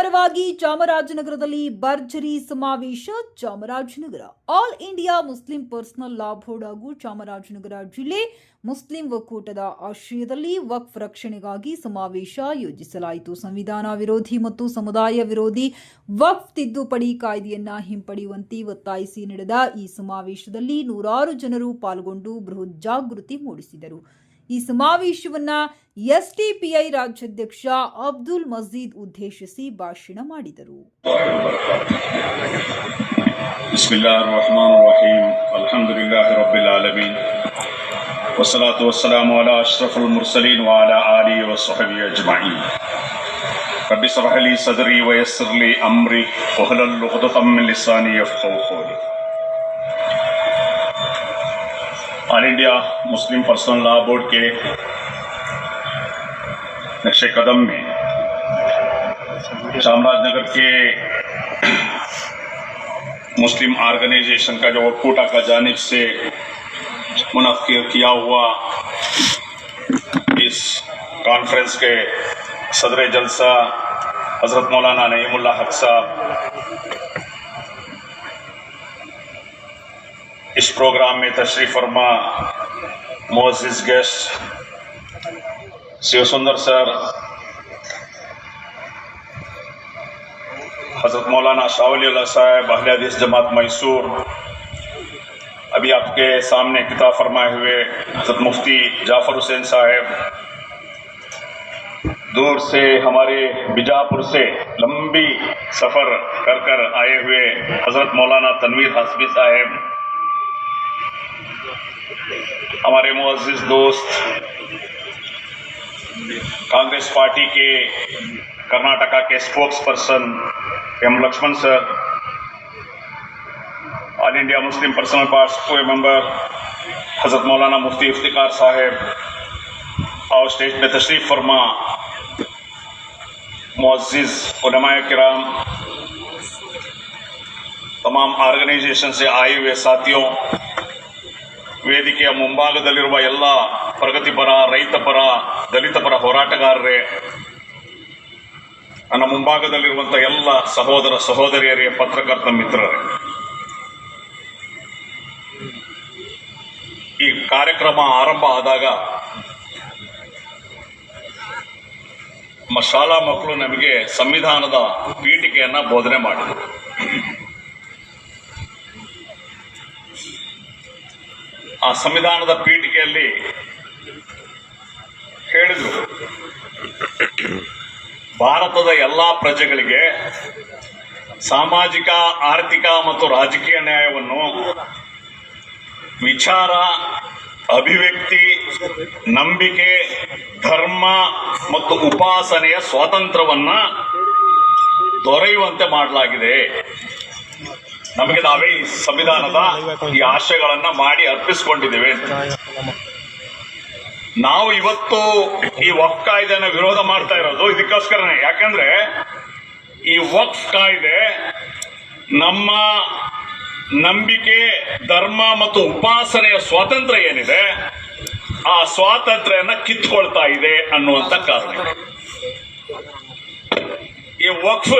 ವಿಚಾರವಾಗಿ ಚಾಮರಾಜನಗರದಲ್ಲಿ ಭರ್ಜರಿ ಸಮಾವೇಶ. Chamarajanagar all India Muslim personal law board ಹಾಗೂ ಚಾಮರಾಜನಗರ ಜಿಲ್ಲೆ ಮುಸ್ಲಿಂ ಒಕ್ಕೂಟದ ಆಶ್ರಯದಲ್ಲಿ ವಕ್ಫ್ ರಕ್ಷಣೆಗಾಗಿ ಸಮಾವೇಶ ಯೋಜಿಸಲಾಯಿತು. ಸಂವಿಧಾನ ವಿರೋಧಿ ಮತ್ತು ಸಮುದಾಯ ವಿರೋಧಿ ವಕ್ಫ್ ತಿದ್ದುಪಡಿ ಕಾಯ್ದೆಯನ್ನ ಹಿಂಪಡೆಯುವಂತೆ ಒತ್ತಾಯಿಸಿ ನಡೆದ ಈ ಸಮಾವೇಶದಲ್ಲಿ ನೂರಾರು ಜನರು ಪಾಲ್ಗೊಂಡು ಬೃಹತ್ ಜಾಗೃತಿ ಮೂಡಿಸಿದರು. ಈ ಸಮಾವೇಶವನ್ನ ಎಸ್ಡಿಪಿಐ ರಾಜ್ಯಾಧ್ಯಕ್ಷ ಅಬ್ದುಲ್ ಮಜೀದ್ ಉದ್ದೇಶಿಸಿ ಭಾಷಣ ಮಾಡಿದರು. ಬಿಸ್ಮಿಲ್ಲಾಹಿರ್ ರಹಮಾನಿರ್ ರಹೀಂ. ಅಲ್ಹಮ್ದುಲಿಲ್ಲಾಹಿ ರಬ್ಬಿಲ್ ಆಲಮೀನ್. ವಸ್ಸಲಾತು ವಸ್ಸಲಾಮು ಅಲಾ ಅಶ್ರಫುಲ್ ಮುರ್ಸಲೀನ್ ವ ಅಲಾ ಆಲಿಹಿ ವ ಸ್ವಹಬಿಹಿ ಅಜ್ಮഈನ್. ರಬ್ಬಿ ಇಶ್ರಹ್ ಲೀ ಸದ್ರಿ ವ ಯಸ್ಸಿರ್ ಲೀ ಅಮ್ರಿ ವಹ್ಲುಲ್ ಉಖ್ದತಂ ಮಿನ್ ಲಿಸಾನಿ ಯಫ್ಖಹು क़ौली. All India Muslim personal law board के नक्शे कदम में चामराजनगर के मुस्लिम ऑर्गेनाइजेशन का जो वक्फूटा का जानिब से मुनक्किद किया हुआ इस कॉन्फ्रेंस के सदर जलसा हजरत मौलाना नईमुल्लाह हक साहब, इस प्रोग्राम में तशरीफ फरमा मुअज़्ज़िज़ गेस्ट शिवसुंदर सर, हजरत मौलाना शाह वली अल्लाह साहब अहले हदीस जमात मैसूर, अभी आपके सामने किताब फरमाए हुए हजरत मुफ्ती जाफर हुसैन साहब, दूर से हमारे बीजापुर से लंबी सफ़र कर कर आए हुए हजरत मौलाना तनवीर हाशमी साहब, हमारे मुअज़्ज़िज़ दोस्त कांग्रेस पार्टी के कर्नाटका के spokesperson M Lakshman sir, all India Muslim personal party member Hazrat Maulana मुफ्ती इफ्तिकार साहब, और स्टेज में तशरीफ फरमा मुअज़्ज़िज़ उलमाए किराम, तमाम ऑर्गेनाइजेशन से आए हुए साथियों, ವೇದಿಕೆಯ ಮುಂಭಾಗದಲ್ಲಿರುವ ಎಲ್ಲ ಪ್ರಗತಿಪರ, ರೈತ ಪರ, ದಲಿತ ಪರ ಹೋರಾಟಗಾರರೇ, ನನ್ನ ಮುಂಭಾಗದಲ್ಲಿರುವಂತಹ ಎಲ್ಲ ಸಹೋದರ ಸಹೋದರಿಯರೇ, ಪತ್ರಕರ್ತ ಮಿತ್ರರೇ, ಈ ಕಾರ್ಯಕ್ರಮ ಆರಂಭ ಆದಾಗ ನಮ್ಮ ಶಾಲಾ ಮಕ್ಕಳು ನಮಗೆ ಸಂವಿಧಾನದ ಪೀಠಿಕೆಯನ್ನ ಬೋಧನೆ ಮಾಡಿದರು. ಆ ಸಂವಿಧಾನದ ಪೀಠಿಕೆಯಲ್ಲಿ ಹೇಳಿದ್ರು, ಭಾರತದ ಎಲ್ಲ ಪ್ರಜೆಗಳಿಗೆ ಸಾಮಾಜಿಕ, ಆರ್ಥಿಕ ಮತ್ತು ರಾಜಕೀಯ ನ್ಯಾಯವನ್ನು, ವಿಚಾರ, ಅಭಿವ್ಯಕ್ತಿ, ನಂಬಿಕೆ, ಧರ್ಮ ಮತ್ತು ಉಪಾಸನೆಯ ಸ್ವಾತಂತ್ರ್ಯವನ್ನ ದೊರೆಯುವಂತೆ ಮಾಡಲಾಗಿದೆ. ನಮಗೆ ನಾವೇ ಈ ಸಂವಿಧಾನದ ಈ ಆಶಯಗಳನ್ನ ಮಾಡಿ ಅರ್ಪಿಸಿಕೊಂಡಿದ್ದೇವೆ. ನಾವು ಇವತ್ತು ಈ ವಕ್ಫ್ ಕಾಯ್ದೆನ ವಿರೋಧ ಮಾಡ್ತಾ ಇರೋದು ಇದಕ್ಕೋಸ್ಕರನೇ. ಯಾಕಂದ್ರೆ ಈ ವಕ್ಫ್ ಕಾಯ್ದೆ ನಮ್ಮ ನಂಬಿಕೆ, ಧರ್ಮ ಮತ್ತು ಉಪಾಸನೆಯ ಸ್ವಾತಂತ್ರ್ಯ ಏನಿದೆ, ಆ ಸ್ವಾತಂತ್ರ್ಯನ ಕಿತ್ಕೊಳ್ತಾ ಇದೆ ಅನ್ನುವಂತ ಕಾರಣ. ये वक्फ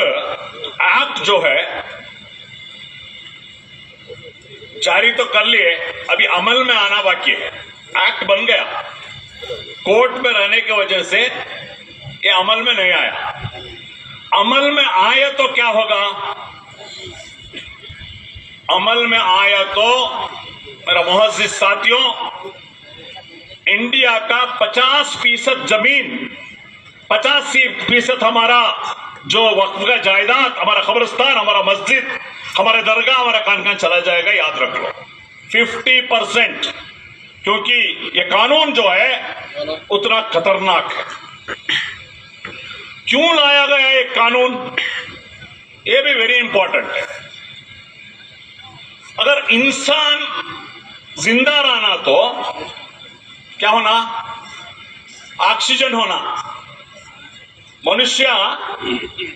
एक्ट जो है जारी तो कर लिए, अभी अमल में आना बाकी है. एक्ट बन गया, कोर्ट में रहने की वजह से ये अमल में नहीं आया. अमल में आया तो क्या होगा? अमल में आया तो मेरा मुअज़्ज़िज़ साथियों, इंडिया का 50% जमीन, 50% हमारा जो वक्फ का जायदाद, हमारा कब्रिस्तान, हमारा मस्जिद, हमारे दरगाह, हमारा खानखान चला जाएगा. याद रख लो 50%, क्योंकि ये कानून जो है उतना खतरनाक है. क्यों लाया गया ये कानून, ये भी वेरी इंपॉर्टेंट है. अगर इंसान जिंदा रहना तो क्या होना? ऑक्सीजन होना. ಮನುಷ್ಯ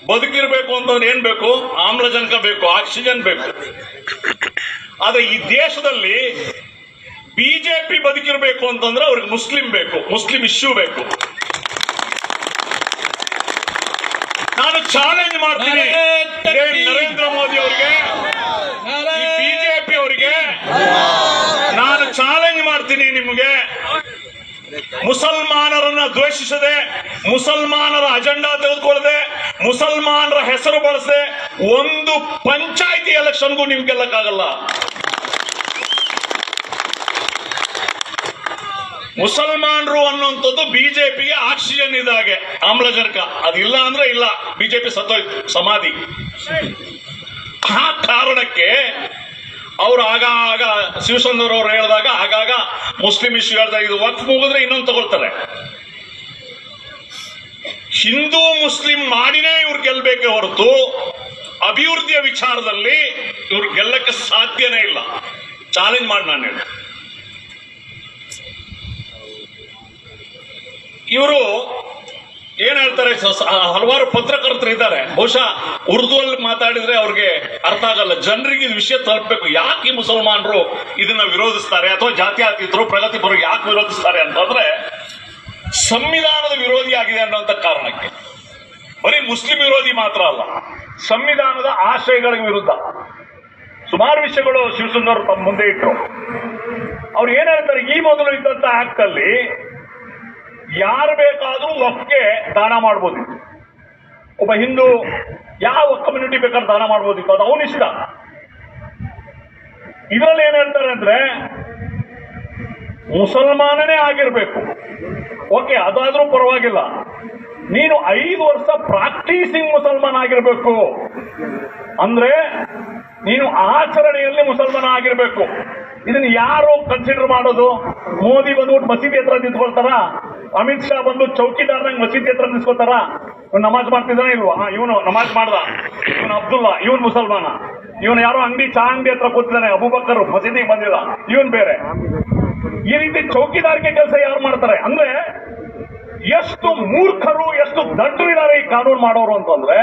ಬದುಕಿರಬೇಕು ಅಂತಂದ್ರೆ ಏನ್ ಬೇಕು? ಆಮ್ಲಜನಕ ಬೇಕು, ಆಕ್ಸಿಜನ್ ಬೇಕು. ಆದ್ರೆ ಈ ದೇಶದಲ್ಲಿ ಬಿಜೆಪಿ ಬದುಕಿರಬೇಕು ಅಂತಂದ್ರೆ ಅವ್ರಿಗೆ ಮುಸ್ಲಿಂ ಬೇಕು, ಮುಸ್ಲಿಂ ಇಶ್ಯೂ ಬೇಕು. ನಾನು ಚಾಲೆಂಜ್ ಮಾಡ್ತೀನಿ ನರೇಂದ್ರ ಮೋದಿ ಅವರಿಗೆ, ಬಿಜೆಪಿ ಅವರಿಗೆ ನಾನು ಚಾಲೆಂಜ್ ಮಾಡ್ತೀನಿ. ನಿಮಗೆ ಮುಸಲ್ಮಾನರನ್ನ ದ್ವೇಷಿಸದೆ, ಮುಸಲ್ಮಾನರ ಅಜೆಂಡಾ ತೆಗೆದುಕೊಳ್ಳದೆ, ಮುಸಲ್ಮಾನರ ಹೆಸರು ಬಳಸದೆ ಒಂದು ಪಂಚಾಯಿತಿ ಎಲೆಕ್ಷನ್ಗೂ ನೀವು ಗೆಲ್ಲಕ್ಕಾಗಲ್ಲ. ಮುಸಲ್ಮಾನರು ಅನ್ನುವಂಥದ್ದು ಬಿಜೆಪಿಗೆ ಆಕ್ಸಿಜನ್ ಇದಾಗೆ, ಆಮ್ಲಜನಕ. ಅದಿಲ್ಲ ಅಂದ್ರೆ ಇಲ್ಲ, ಬಿಜೆಪಿ ಸತ್ತೋಯ್ತು, ಸಮಾಧಿ. ಆ ಕಾರಣಕ್ಕೆ ಅವರು ಆಗಾಗ ಶಿವಸಂದ್ರ ಅವರು ಹೇಳಿದಾಗ ಆಗಾಗ ಮುಸ್ಲಿಂ ಇಶ್ಯೂ ಹೇಳಿದಾಗ ಇದು ವಕ್ಫ್ ಮುಗಿದ್ರೆ ಇನ್ನೊಂದು ತಗೊಳ್ತಾರೆ. ಹಿಂದೂ ಮುಸ್ಲಿಂ ಮಾಡಿನೇ ಇವ್ರು ಗೆಲ್ಲಬೇಕೆ ಹೊರತು ಅಭಿವೃದ್ಧಿಯ ವಿಚಾರದಲ್ಲಿ ಇವ್ರು ಗೆಲ್ಲಕ್ಕೆ ಸಾಧ್ಯನೇ ಇಲ್ಲ. ಚಾಲೆಂಜ್ ಮಾಡಿ ನಾನು ಹೇಳಿ. ಇವರು ಏನ್ ಹೇಳ್ತಾರೆ, ಹಲವಾರು ಪತ್ರಕರ್ತರು ಇದ್ದಾರೆ, ಬಹುಶಃ ಉರ್ದುವಲ್ಲಿ ಮಾತಾಡಿದ್ರೆ ಅವ್ರಿಗೆ ಅರ್ಥ ಆಗಲ್ಲ. ಜನರಿಗೆ ಇದು ವಿಷಯ ತಲುಪಬೇಕು. ಯಾಕೆ ಈ ಮುಸಲ್ಮಾನರು ಇದನ್ನ ವಿರೋಧಿಸ್ತಾರೆ, ಅಥವಾ ಜಾತ್ಯತೀತರು ಪ್ರಗತಿಪರರು ಯಾಕೆ ವಿರೋಧಿಸ್ತಾರೆ ಅಂತಂದ್ರೆ ಸಂವಿಧಾನದ ವಿರೋಧಿ ಆಗಿದೆ ಅನ್ನುವಂಥ ಕಾರಣಕ್ಕೆ. ಬರೀ ಮುಸ್ಲಿಂ ವಿರೋಧಿ ಮಾತ್ರ ಅಲ್ಲ, ಸಂವಿಧಾನದ ಆಶಯಗಳಿಗೆ ವಿರುದ್ಧ ಸುಮಾರು ವಿಷಯಗಳು ಶಿವಸುಂದರ್ ತಮ್ಮ ಮುಂದೆ ಇಟ್ಟರು. ಅವ್ರು ಏನ್ ಹೇಳ್ತಾರೆ, ಈ ಮೊದಲು ಇದ್ದಂತ ಆಕ್ಟ್ ಅಲ್ಲಿ ಯಾರು ಬೇಕಾದ್ರೂ ವಕ್ಫ್ಗೆ ದಾನ ಮಾಡ್ಬೋದಿತ್ತು. ಒಬ್ಬ ಹಿಂದೂ ಯಾವ ಕಮ್ಯುನಿಟಿ ಬೇಕಾದ್ರೂ ದಾನ ಮಾಡ್ಬೋದಿತ್ತು, ಅದು ಅವನಿಷ್ಟ. ಇದರಲ್ಲಿ ಏನ್ ಹೇಳ್ತಾರೆ ಅಂದ್ರೆ ಮುಸಲ್ಮಾನನೇ ಆಗಿರ್ಬೇಕು, ಓಕೆ ಅದಾದ್ರೂ ಪರವಾಗಿಲ್ಲ, ನೀನು 5 ವರ್ಷ ಪ್ರಾಕ್ಟೀಸಿಂಗ್ ಮುಸಲ್ಮಾನ ಆಗಿರ್ಬೇಕು. ಅಂದ್ರೆ ನೀನು ಆಚರಣೆಯಲ್ಲಿ ಮುಸಲ್ಮಾನ ಆಗಿರ್ಬೇಕು. ಇದನ್ನ ಯಾರು ಕನ್ಸಿಡರ್ ಮಾಡೋದು? ಮೋದಿ ಬಂದ್ಬಿಟ್ಟು ಮಸೀದಿ ಹತ್ರ ನಿಂತ್ಕೊಳ್ತಾರ, ಅಮಿತ್ ಶಾ ಬಂದು ಚೌಕಿದಾರ್ನಂಗ್ ಮಸೀದಿ ಹತ್ರ ನಿಂತ್ಕೋತಾರ. ಇವ್ನು ನಮಾಜ್ ಮಾಡ್ತಿದ್ದಾನೆ ಇಲ್ವಾ? ಇವನು ನಮಾಜ್ ಮಾಡ್ದ, ಇವನು ಅಬ್ದುಲ್ಲಾ, ಇವನ್ ಮುಸಲ್ಮಾನ. ಇವನು ಯಾರೋ ಅಂಗಡಿ ಚಾ ಅಂಗಡಿ ಹತ್ರ ಕೂತಿದ್ದಾನೆ, ಅಬೂಬಕರ್ ಮಸೀದಿಗೆ ಬಂದಿಲ್ಲ, ಇವನ್ ಬೇರೆ. ಈ ರೀತಿ ಚೌಕಿದಾರಿಕೆ ಕೆಲಸ ಯಾರು ಮಾಡ್ತಾರೆ? ಅಂದ್ರೆ ಎಷ್ಟು ಮೂರ್ಖರು, ಎಷ್ಟು ದಡ್ಡರು ಇದ್ದಾರೆ ಈ ಕಾನೂನು ಮಾಡೋರು ಅಂತಂದ್ರೆ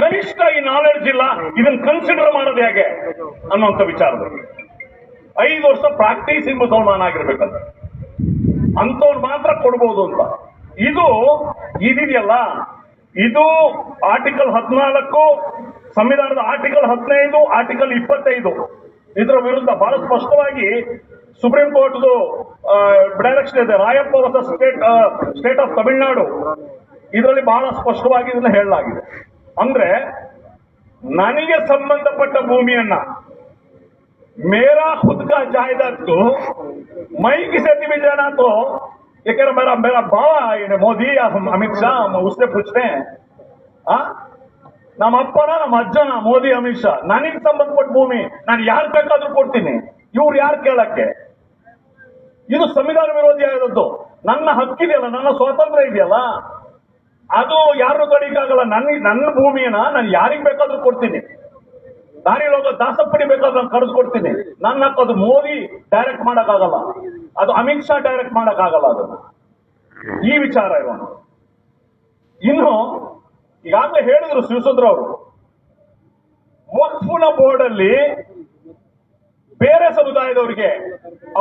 ಕನಿಷ್ಠ ಈ ನಾಲೆಡ್ಜ್ ಇಲ್ಲ. ಇದನ್ನ ಕನ್ಸಿಡರ್ ಮಾಡೋದು ಹೇಗೆ ಅನ್ನುವಂಥ ವಿಚಾರದಲ್ಲಿ 5 ವರ್ಷ ಪ್ರಾಕ್ಟೀಸಿಂಗ್ ಮುಸಲ್ಮಾನ ಆಗಿರ್ಬೇಕಂತ ಅಂತವ್ರು ಮಾತ್ರ ಕೊಡ್ಬೋದು ಅಂತ. ಇದೆಯಲ್ಲ, ಇದು ಆರ್ಟಿಕಲ್ 14, ಸಂವಿಧಾನದ ಆರ್ಟಿಕಲ್ 15, ಆರ್ಟಿಕಲ್ 25 ಇದರ ವಿರುದ್ಧ ಬಹಳ ಸ್ಪಷ್ಟವಾಗಿ ಸುಪ್ರೀಂ ಕೋರ್ಟ್ ಡೈರೆಕ್ಷನ್ ಇದೆ. ರಾಯಪ್ಪ ಹೊಸ ಸ್ಟೇಟ್ ಆಫ್ ತಮಿಳುನಾಡು, ಇದರಲ್ಲಿ ಬಹಳ ಸ್ಪಷ್ಟವಾಗಿ ಇದನ್ನ ಹೇಳಲಾಗಿದೆ. ಅಂದ್ರೆ ನನಗೆ ಸಂಬಂಧಪಟ್ಟ ಭೂಮಿಯನ್ನ मेरा खुद का जायदाद को मैं किसे भी जाना तो ये कह रहा मेरा बाबा मोदी या अमित शाह, उससे पूछते हैं ನಮ್ಮ ಅಪ್ಪನ ನಮ್ಮ ಅಜ್ಜನ ಮೋದಿ ಅಮಿತ್ ಶಾ, ನನಗೆ ಸಂಬಂಧಪಟ್ಟ ಭೂಮಿ ನಾನು ಯಾರು ಬೇಕಾದ್ರೂ ಕೊಡ್ತೀನಿ, ಇವ್ರು ಯಾರು ಕೇಳಕ್ಕೆ? ಇದು ಸಂವಿಧಾನ ವಿರೋಧಿ ಆದದ್ದು. ನನ್ನ ಹಕ್ಕಿದೆಯಲ್ಲ, ನನ್ನ ಸ್ವಾತಂತ್ರ್ಯ ಇದೆಯಲ್ಲ, ಅದು ಯಾರು ತಡೀಕಾಗಲ್ಲ. ನನ್ನ ಭೂಮಿಯನ್ನ ನಾನು ಯಾರಿಗ್ ಬೇಕಾದ್ರೂ ಕೊಡ್ತೀನಿ. ದಾರಿಯಲ್ಲಿ ಹೋಗೋ ದಾಸಪ್ಪಡಿ ಬೇಕಾದ್ರೆ ನಾನು ಕರೆದುಕೊಡ್ತೀನಿ. ನನ್ನ ಹಕ್ಕು. ಅದು ಮೋದಿ ಡೈರೆಕ್ಟ್ ಮಾಡಕ್ಕಾಗಲ್ಲ, ಅದು ಅಮಿತ್ ಶಾ ಡೈರೆಕ್ಟ್ ಮಾಡಕ್ಕಾಗಲ್ಲ. ಅದನ್ನು ಈ ವಿಚಾರ ಇರೋಣ. ಇನ್ನು ಈಗಾಗಲೇ ಹೇಳಿದ್ರು ಶಿವಸುಂದ್ರ ಅವರು, ವಕ್ಫ್ನ ಬೋರ್ಡ್ ಅಲ್ಲಿ ಬೇರೆ ಸಮುದಾಯದವರಿಗೆ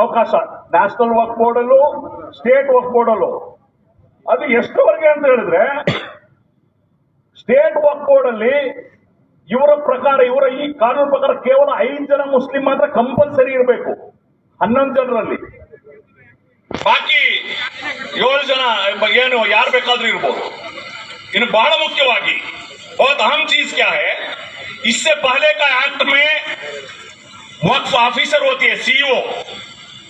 ಅವಕಾಶ, ನ್ಯಾಷನಲ್ ವಕ್ಫ್ ಬೋರ್ಡ್ ಅಲ್ಲೂ ಸ್ಟೇಟ್ ವಕ್ಫ್ ಬೋರ್ಡ್ ಅಲ್ಲೂ. ಅದು ಎಷ್ಟುವರೆಗೆ ಅಂತ ಹೇಳಿದ್ರೆ, ಸ್ಟೇಟ್ ವಕ್ಫ್ ಬೋರ್ಡ್ ಅಲ್ಲಿ ಇವರ ಪ್ರಕಾರ, ಇವರ ಈ ಕಾನೂನು ಪ್ರಕಾರ ಕೇವಲ 5 ಜನ ಮುಸ್ಲಿಂ ಮಾತ್ರ ಕಂಪಲ್ಸರಿ ಇರಬೇಕು 11 ಜನರಲ್ಲಿ. ಬಾಕಿ 7 ಜನ ಏನು ಯಾರು ಬೇಕಾದ್ರೂ ಇರ್ಬೋದು. ಇನ್ನು ಬಹಳ ಮುಖ್ಯವಾಗಿ बहुत अहम चीज क्या है, इससे पहले का एक्ट में वक्फ ऑफिसर होती है, सीईओ,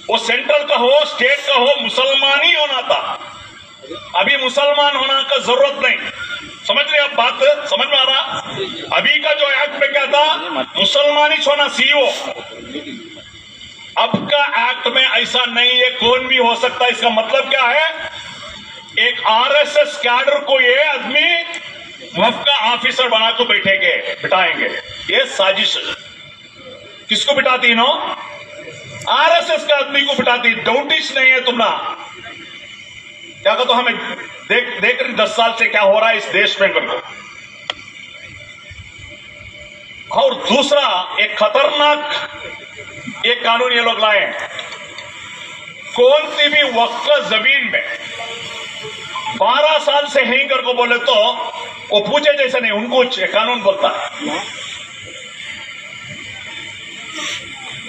वो सेंट्रल का हो स्टेट का हो, मुसलमान ही होना था. अभी मुसलमान होना का जरूरत नहीं. समझ रहे आप बात? समझ में आ रहा? अभी का जो एक्ट में क्या था, मुसलमान ही होना सीईओ. अब का एक्ट में ऐसा नहीं है, कौन भी हो सकता है. इसका मतलब क्या है, एक आरएसएस कैडर को ये आदमी वक्फ का ऑफिसर बना के बिठाएंगे. ये साजिश किसको बिठाती नो? आरएसएस का आदमी को बिठाती. डाउटिश नहीं है तुम ना. क्या कहते, हमें देख रही 10 साल से क्या हो रहा है इस देश में को. और दूसरा एक खतरनाक एक कानून ये लोग लाए, कौन सी भी वक्फ जमीन में 12 साल से नहीं कर को बोले तो वो पूछे जैसे नहीं, उनको कानून बोलता है।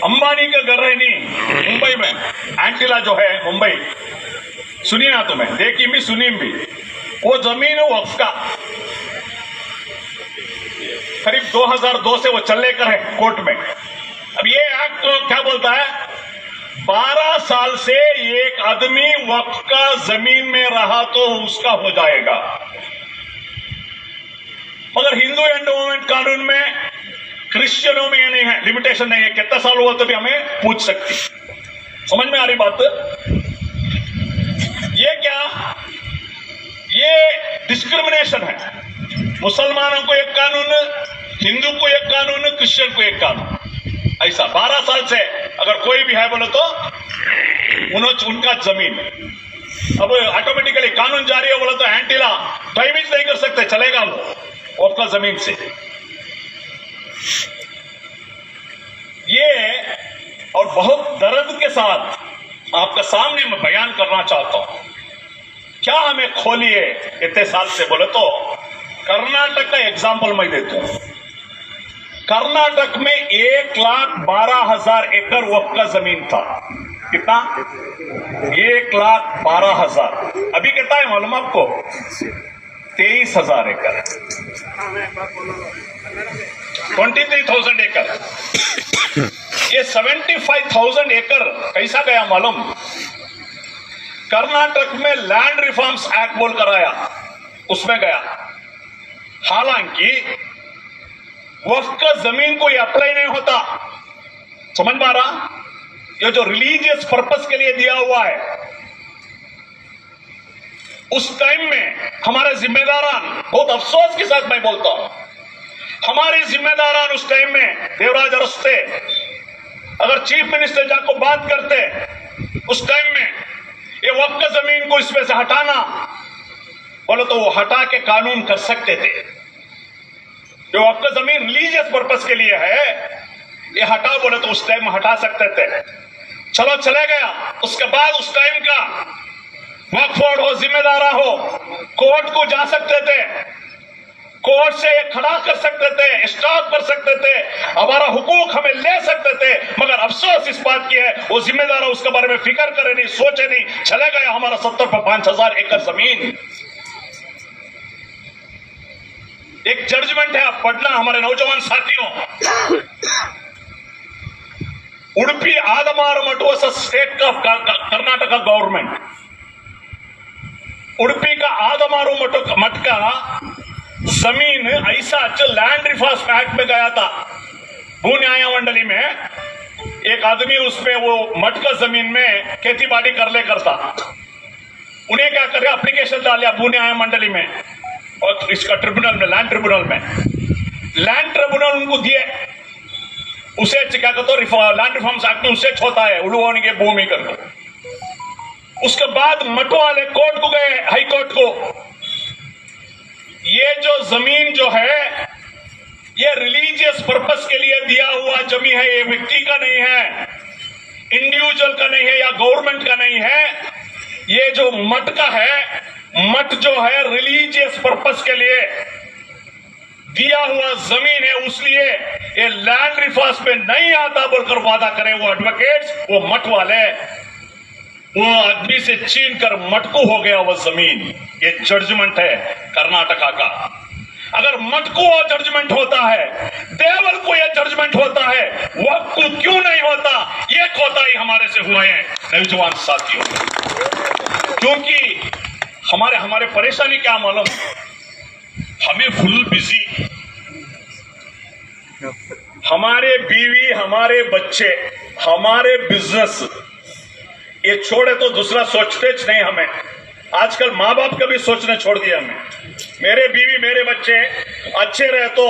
अंबानी का घर है नहीं मुंबई में, एंटीला जो है मुंबई, सुनिए ना तुम्हें, देखी भी सुनी भी, वो जमीन है वक्फ का, करीब 2002 से वो चल कर है कोर्ट में। अब ये एक्ट तो क्या बोलता है, 12 साल से एक आदमी वक्फ का जमीन में रहा तो उसका हो जाएगा, मगर हिंदू एंडोमेंट कानून में, क्रिश्चियनों में ये नहीं है, लिमिटेशन नहीं है, कितना साल हुआ तो भी हमें पूछ सकती। समझ में आ रही बात? ये क्या, ये डिस्क्रिमिनेशन है। मुसलमानों को एक कानून, हिंदू को एक कानून, क्रिश्चियन को एक कानून, ऐसा 12 साल से अगर कोई भी है बोले तो उनका जमीन। अब ऑटोमेटिकली कानून जारी है बोला तो एंटीला टाइमिंग नहीं कर सकते, चलेगा वो आपका जमीन से। ये और बहुत दर्द के साथ आपका सामने मैं बयान करना चाहता हूं, क्या हमें खोली है इतने साल से बोले तो कर्नाटक का एग्जाम्पल मैं देता हूं। कर्नाटक में 1,12,000 एकड़ वक्फ का जमीन था। कितना? 1,12,000। अभी कितना है मालूम आपको? 23,000 एकड़, 23,000 एकड़। ये 75,000 एकड़ कैसा गया मालूम? कर्नाटक में लैंड रिफॉर्म्स एक्ट बोल कर आया, उसमें गया। हालांकि वक्फ का जमीन को ये अप्लाई नहीं होता, समझ में आ रहा? ये जो रिलीजियस पर्पस के लिए दिया हुआ है, उस टाइम में हमारे जिम्मेदारान, बहुत अफसोस के साथ मैं बोलता हूं, हमारे जिम्मेदारान उस टाइम में देवराज अरस्ते अगर चीफ मिनिस्टर जाको बात करते उस टाइम में ये वक्फ का जमीन को इसमें से हटाना बोलो तो वो हटा के कानून कर सकते थे। जो वक्फ का जमीन रिलीजियस पर्पस के लिए है, ये हटाओ बोले तो उस टाइम हटा सकते थे। चलो चले गया। उसके बाद उस टाइम का वक्फ बोर्ड हो, जिम्मेदारा हो, कोर्ट को जा सकते थे, कोर्ट से खड़ा कर सकते थे, स्टॉप कर सकते थे, हमारा हुकूक हमें ले सकते थे। मगर अफसोस इस बात की है वो जिम्मेदार उसके बारे में फिक्र करे नहीं, सोचे नहीं, चले गया हमारा 70,000 एकड़ जमीन। एक जजमेंट है, आप पढ़ना हमारे नौजवान साथियों। उडुपी आदमार मठ was state of Karnataka government. Udupi का आदमारू मठ का जमीन ऐसा लैंड रिफॉर्म्स एक्ट में गया था। भू न्याय मंडली में एक आदमी उसमें वो मठ का जमीन में खेती बाड़ी करता, उन्हें क्या करे, एप्लीकेशन डालिया भू न्याय मंडली में और इसका ट्रिब्यूनल में, लैंड ट्रिब्यूनल उनको दिए। उसे क्या कहते, लैंड रिफॉर्म्स एक्ट में उसे होता है उड़वाने भूमि कर। उसके बाद मठ वाले कोर्ट को गए, हाई कोर्ट को, ये जो जमीन जो है ये रिलीजियस पर्पस के लिए दिया हुआ जमीन है, ये व्यक्ति का नहीं है, इंडिविजुअल का नहीं है या गवर्नमेंट का नहीं है, ये जो मठ का है, मठ जो है रिलीजियस पर्पस के लिए दिया हुआ जमीन है, उसलिए ये लैंड रिफॉर्म्स में नहीं आता बोलकर वादा करें वो एडवोकेट्स, वो मठ वाले, वो आदमी से छीन कर मटकू हो गया वो जमीन। ये जजमेंट है कर्नाटका का। अगर मटकू जजमेंट होता है, देवल को यह जजमेंट होता है, वक्फ को क्यों नहीं होता? ये कोताही हमारे से हुए हैं नौजवान साथियों। क्योंकि हमारे परेशानी क्या मालूम, हमें फुल बिजी, हमारे बीवी, हमारे बच्चे, हमारे बिजनेस, ये छोड़े तो दूसरा सोचते नहीं। हमें आजकल माँ बाप का भी सोचना छोड़ दिया। हमें, मेरे बीवी मेरे बच्चे अच्छे रहे तो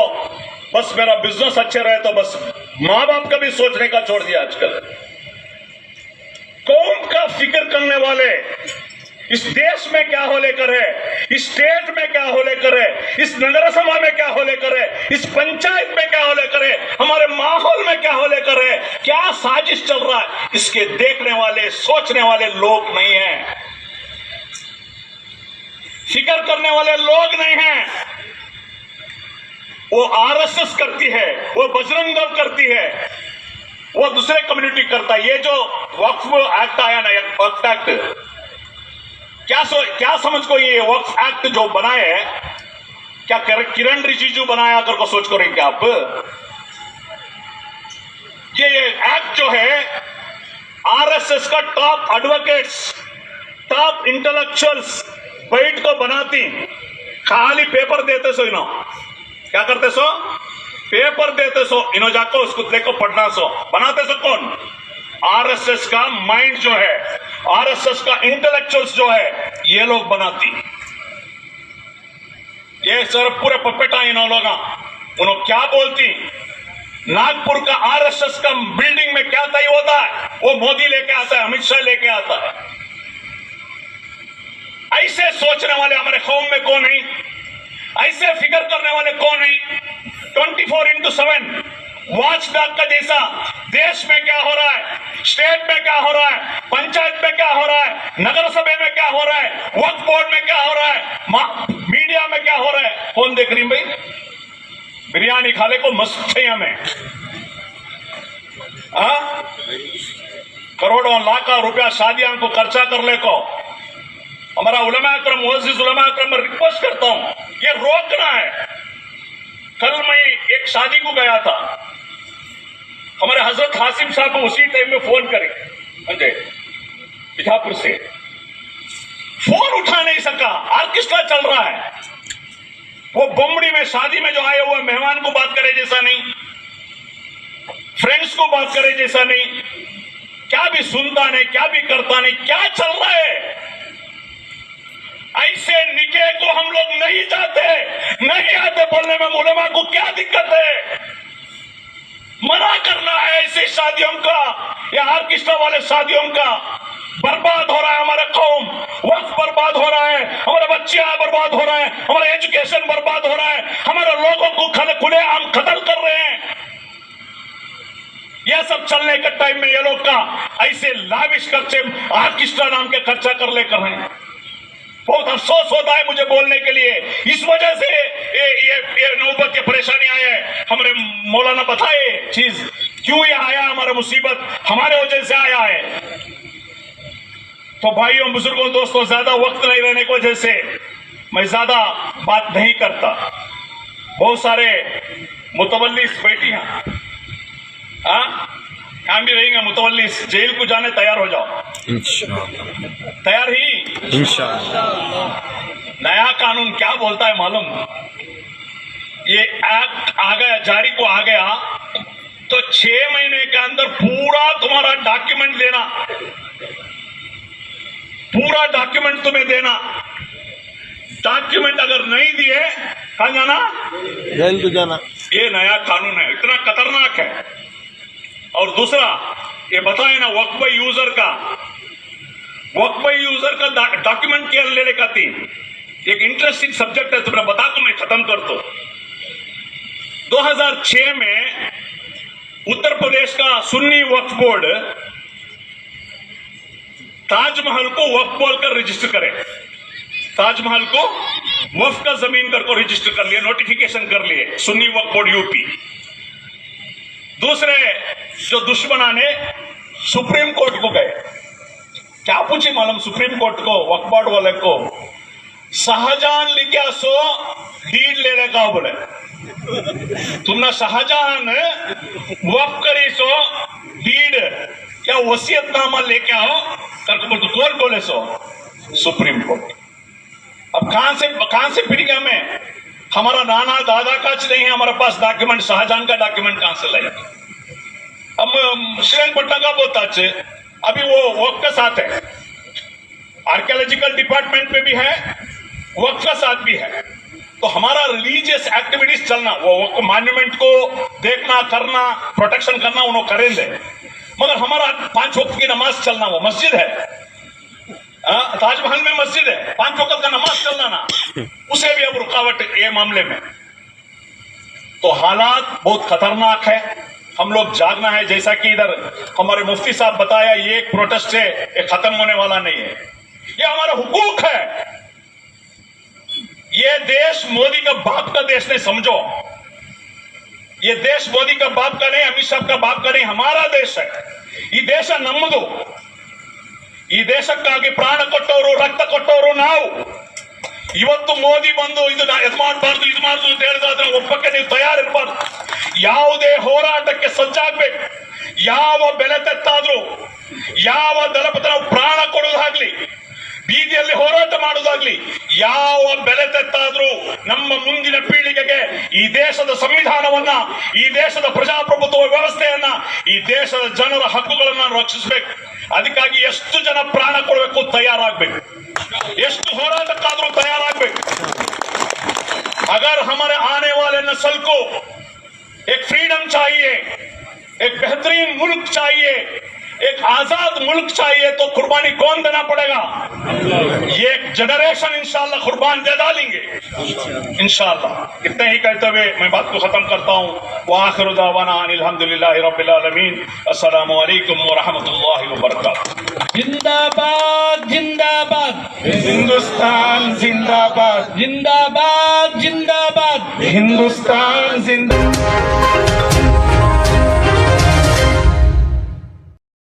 बस, मेरा बिजनेस अच्छे रहे तो बस, माँ बाप का भी सोचने का छोड़ दिया आजकल। कौम का फिक्र करने वाले इस देश में क्या हो लेकर है, इस स्टेट में क्या हो लेकर है, इस नगर सभा में क्या हो लेकर है, इस पंचायत में क्या हो लेकर है, हमारे माहौल में क्या हो लेकर है, क्या साजिश चल रहा है, इसके देखने वाले, सोचने वाले लोग नहीं हैं, फिक्र करने वाले लोग नहीं हैं। वो आरएसएस करती है, वो बजरंग दल करती है, वो दूसरे कम्युनिटी करता है। ये जो वक्फ एक्ट आया ना, वक्फ एक्ट, क्या समझ को ये वक्फ एक्ट जो बनाए है, क्या किरण रिजिजू बनाया कर को सोच करेंगे आप? ये एक्ट जो है आरएसएस का टॉप एडवोकेट्स, टॉप इंटेलेक्चुअल्स बैठ को बनाती, खाली पेपर देते सो इनो, क्या करते सो? पेपर देते सो, इनो जाको उसको देखो पढ़ना सो, बनाते सो कौन? आरएसएस का माइंड जो है, आरएसएस का इंटेलेक्चुअल्स जो है, ये लोग बनाती। ये सर पूरे पपेटा इन लोग, उन्होंने क्या बोलती? नागपुर का आरएसएस का बिल्डिंग में क्या तय होता है वो मोदी लेके आता है, अमित शाह लेके आता है। ऐसे सोचने वाले हमारे कौम में कौन है? ऐसे फिगर करने वाले कौन है? 24/7 वॉच डॉग का जैसा देश में क्या हो रहा है, स्टेट में क्या हो रहा है, पंचायत में क्या हो रहा है, नगर सभा में क्या हो रहा है, वक्फ बोर्ड में क्या हो रहा है, मीडिया में क्या हो रहा है, कौन देख रही भाई? बिरयानी खाने को मस्त है हमें, करोड़ों लाखों रुपया शादियां को खर्चा कर ले को। हमारा उलमा अकरम, मुअज़्ज़िज़ उलमा अकरम, मैं रिक्वेस्ट करता हूं, ये रोकना है। कल मैं एक शादी को गया था, हमारे हजरत हासिम साहब को उसी टाइम में फोन करे, मुझे बिठापुर से फोन उठा नहीं सका, ऑर्केस्ट्रा चल रहा है। वो बम्बड़ी में शादी में जो आए हुए मेहमान को बात करे जैसा नहीं, फ्रेंड्स को बात करे जैसा नहीं, क्या भी सुनता नहीं, क्या भी करता नहीं, क्या चल रहा है? ऐसे निके को हम लोग नहीं जाते, नहीं आते बोलने में उलमा को क्या दिक्कत है? मना करना है ऐसी शादियों का, या ऑर्केस्ट्रा वाले शादियों का। बर्बाद हो रहा है हमारा कौम, वक्त बर्बाद हो रहा है, हमारे बच्चे बर्बाद हो रहे हैं, हमारा एजुकेशन बर्बाद हो रहा है, हमारे लोगों को खुलेआम कत्ल कर रहे हैं। यह सब चलने के टाइम में ये लोग का ऐसे लाविश खर्चे, ऑर्केस्ट्रा नाम के खर्चा कर लेकर रहे हैं। बहुत अफसोस होता है मुझे बोलने के लिए, इस वजह से ये नौबत की परेशानी आया है। हमारे मौलाना बताए चीज क्यों ये आया, हमारा मुसीबत हमारे वजह से आया है। तो भाइयों, बुजुर्गों, दोस्तों, ज्यादा वक्त नहीं रहने की वजह से मैं ज्यादा बात नहीं करता। बहुत सारे मुतवल्लिस बैठी हैं, हम भी रहेंगे मुतवल्लिस, जेल को जाने तैयार हो जाओ, तैयार ही इंशाअल्लाह। नया कानून क्या बोलता है मालूम? ये एक्ट आ गया, जारी को आ गया तो 6 महीने के अंदर पूरा तुम्हारा डॉक्यूमेंट देना, पूरा डॉक्यूमेंट तुम्हें देना। डॉक्यूमेंट अगर नहीं दिए कहां जाना? जेल को जाना। ये नया कानून है, इतना खतरनाक है। और दूसरा ये बताए ना, वक्फ यूजर का डॉक्यूमेंट क्या लेने का थी, एक इंटरेस्टिंग सब्जेक्ट है, तो मैं बता मैं खत्म कर दो। 2006 में उत्तर प्रदेश का सुन्नी वक्फ बोर्ड ताजमहल को वक्फ बोलकर रजिस्टर करे, ताजमहल को वक्फ का जमीन कर रजिस्टर कर लिए, नोटिफिकेशन कर लिए, सुन्नी वक्फ बोर्ड यूपी। दूसरे जो दुश्मना ने सुप्रीम कोर्ट को गए, क्या पूछे मालूम? सुप्रीम कोर्ट को, वक्फ बोर्ड वाले को, शाहजहां लिखा सो डीड ले लेगा, बोले तुमने शाहजहां वक्फ करी सो डीड या वसीयतनामा लेके आओ करके बोल, तो कौन बोले सो? Supreme court. अब कहां से फिर गया? मैं, हमारा नाना दादा का नहीं है हमारे पास डॉक्यूमेंट, शाहजहां का डॉक्यूमेंट कहां से लाए? अब श्रीरंगपट्टनम का बहुत अच्छे, अभी वो वक्फ के साथ है, आर्कियोलॉजिकल डिपार्टमेंट में भी है, वक्फ का साथ भी है। तो हमारा रिलीजियस एक्टिविटीज चलना, वो मॉन्यूमेंट को देखना, करना, प्रोटेक्शन करना, उन्होंने करेंगे, मगर हमारा 5 वक्त की नमाज चलना, वो मस्जिद है, ताजमहल में मस्जिद है, 5 वक्त का नमाज चलना ना, उसे भी अब रुकावट ये मामले में। तो हालात बहुत खतरनाक है, हम लोग जागना है। जैसा कि इधर हमारे मुफ्ती साहब बताया, ये एक प्रोटेस्ट है, ये खत्म होने वाला नहीं है, ये हमारा हुकूक है। ये देश मोदी का बाप का देश नहीं समझो, ये देश मोदी का बाप का नहीं, अमित शाह का बाप का नहीं, हमारा देश है। ಈ ದೇಶ ನಮ್ಮದು। ಈ ದೇಶಕ್ಕಾಗಿ ಪ್ರಾಣ ಕೊಟ್ಟವರು, ರಕ್ತ ಕೊಟ್ಟವರು ನಾವು। ಇವತ್ತು ಮೋದಿ ಬಂದು ಇದು ಮಾಡಬಾರ್ದು, ಇದು ಮಾಡಬಾರ್ದು ಅಂತ ಹೇಳಿದ್ರೆ ಒಪ್ಪಕ್ಕೆ ನೀವು ತಯಾರಿರಬಾರ್ದು। ಯಾವುದೇ ಹೋರಾಟಕ್ಕೆ ಸಜ್ಜಾಗಬೇಕು। ಯಾವ ಬೆಲೆ ತೆತ್ತಾದ್ರೂ, ಯಾವ ದಳಪತಿ ನಾವು ಪ್ರಾಣ ಕೊಡುವುದಾಗ್ಲಿ, ಬೀದಿಯಲ್ಲಿ ಹೋರಾಟ ಮಾಡುವುದಾಗ್ಲಿ, ಯಾವ ಬೆಲೆ ತೆತ್ತಾದ್ರೂ ನಮ್ಮ ಮುಂದಿನ ಪೀಳಿಗೆಗೆ ಈ ದೇಶದ ಸಂವಿಧಾನವನ್ನ, ಈ ದೇಶದ ಪ್ರಜಾಪ್ರಭುತ್ವ ವ್ಯವಸ್ಥೆಯನ್ನ, ಈ ದೇಶದ ಜನರ ಹಕ್ಕುಗಳನ್ನ ರಕ್ಷಿಸಬೇಕು। ಅದಕ್ಕಾಗಿ ಎಷ್ಟು ಜನ ಪ್ರಾಣ ಕೊಡಬೇಕು ತಯಾರಾಗಬೇಕು, ಎಷ್ಟು ಹೋರಾಟಕ್ಕಾದ್ರೂ ತಯಾರಾಗಬೇಕು। अगर हमारे आने वाले नस्ल को एक फ्रीडम चाहिए, एक बेहतरीन मुल्क चाहिए, एक आजाद मुल्क चाहिए, तो कुर्बानी कौन देना पड़ेगा? ये एक जनरेशन इंशाल्लाह कुर्बान दे डालेंगे इंशाल्लाह। इतने ही कहते हुए मैं बात को खत्म करता हूँ। वाखिरु दावाना अनिल हम्दुलिल्लाहि रब्बिल आलमीन। अस्सलामु अलैकुम व रहमतुल्लाहि व बरकातुहू। जिंदाबाद जिंदाबाद हिंदुस्तान जिंदाबाद, जिंदाबाद जिंदाबाद हिंदुस्तान जिंदाबाद।